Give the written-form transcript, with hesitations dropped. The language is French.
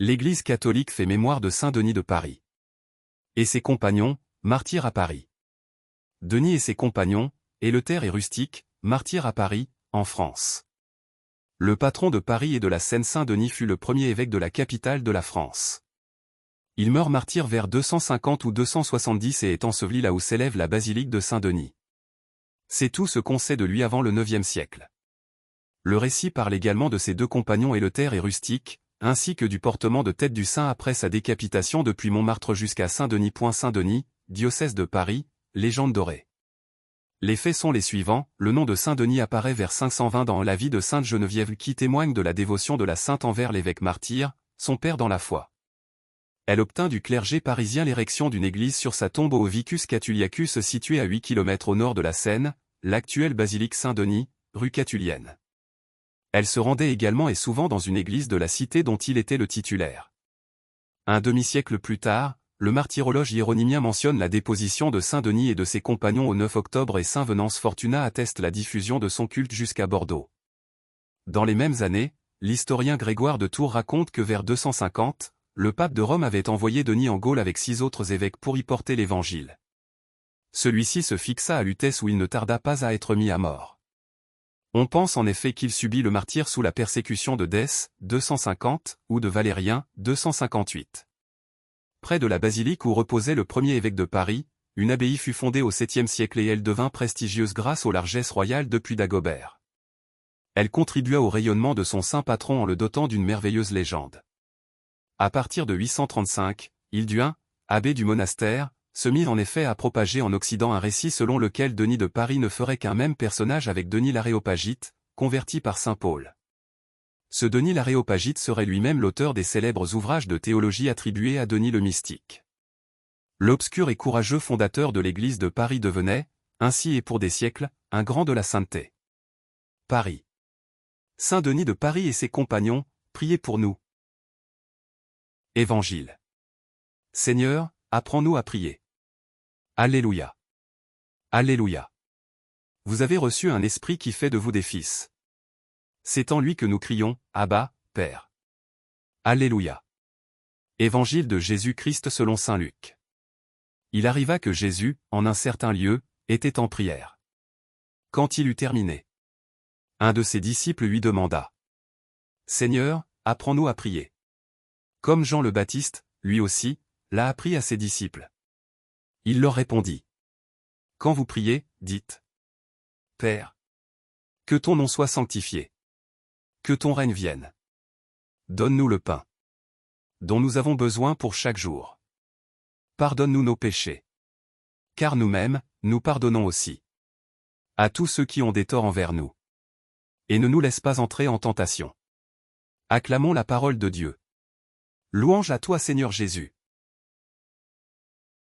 L'Église catholique fait mémoire de Saint Denis de Paris et ses compagnons, martyrs à Paris. Denis et ses compagnons, Éleuthère et Rustique, martyrs à Paris, en France. Le patron de Paris et de la Seine, Saint Denis fut le premier évêque de la capitale de la France. Il meurt martyr vers 250 ou 270 et est enseveli là où s'élève la basilique de Saint-Denis. C'est tout ce qu'on sait de lui avant le IXe siècle. Le récit parle également de ses deux compagnons Éleuthère et Rustique, ainsi que du portement de tête du saint après sa décapitation depuis Montmartre jusqu'à Saint-Denis. Saint-Denis, diocèse de Paris, légende dorée. Les faits sont les suivants, le nom de Saint-Denis apparaît vers 520 dans la vie de Sainte Geneviève qui témoigne de la dévotion de la sainte envers l'évêque martyr, son père dans la foi. Elle obtint du clergé parisien l'érection d'une église sur sa tombe au Vicus Catuliacus située à 8 km au nord de la Seine, l'actuelle basilique Saint-Denis, rue Catulienne. Elle se rendait également et souvent dans une église de la cité dont il était le titulaire. Un demi-siècle plus tard, le martyrologe hieronymien mentionne la déposition de Saint-Denis et de ses compagnons au 9 octobre et Saint Venance Fortuna atteste la diffusion de son culte jusqu'à Bordeaux. Dans les mêmes années, l'historien Grégoire de Tours raconte que vers 250, le pape de Rome avait envoyé Denis en Gaule avec 6 autres évêques pour y porter l'évangile. Celui-ci se fixa à Lutèce où il ne tarda pas à être mis à mort. On pense en effet qu'il subit le martyre sous la persécution de Dès, 250, ou de Valérien, 258. Près de la basilique où reposait le premier évêque de Paris, une abbaye fut fondée au 7e siècle et elle devint prestigieuse grâce aux largesses royales depuis Dagobert. Elle contribua au rayonnement de son saint patron en le dotant d'une merveilleuse légende. À partir de 835, Hilduin, abbé du monastère, se mit en effet à propager en Occident un récit selon lequel Denis de Paris ne ferait qu'un même personnage avec Denis l'Aréopagite, converti par saint Paul. Ce Denis l'Aréopagite serait lui-même l'auteur des célèbres ouvrages de théologie attribués à Denis le Mystique. L'obscur et courageux fondateur de l'église de Paris devenait, ainsi et pour des siècles, un grand de la sainteté. Paris. Saint Denis de Paris et ses compagnons, priez pour nous. Évangile. Seigneur, apprends-nous à prier. Alléluia. Alléluia. Vous avez reçu un esprit qui fait de vous des fils. C'est en lui que nous crions, Abba, Père. Alléluia. Évangile de Jésus-Christ selon saint Luc. Il arriva que Jésus, en un certain lieu, était en prière. Quand il eut terminé, un de ses disciples lui demanda. Seigneur, apprends-nous à prier. Comme Jean le Baptiste, lui aussi, l'a appris à ses disciples. Il leur répondit. Quand vous priez, dites. Père. Que ton nom soit sanctifié. Que ton règne vienne. Donne-nous le pain dont nous avons besoin pour chaque jour. Pardonne-nous nos péchés. Car nous-mêmes, nous pardonnons aussi à tous ceux qui ont des torts envers nous. Et ne nous laisse pas entrer en tentation. Acclamons la parole de Dieu. Louange à toi Seigneur Jésus.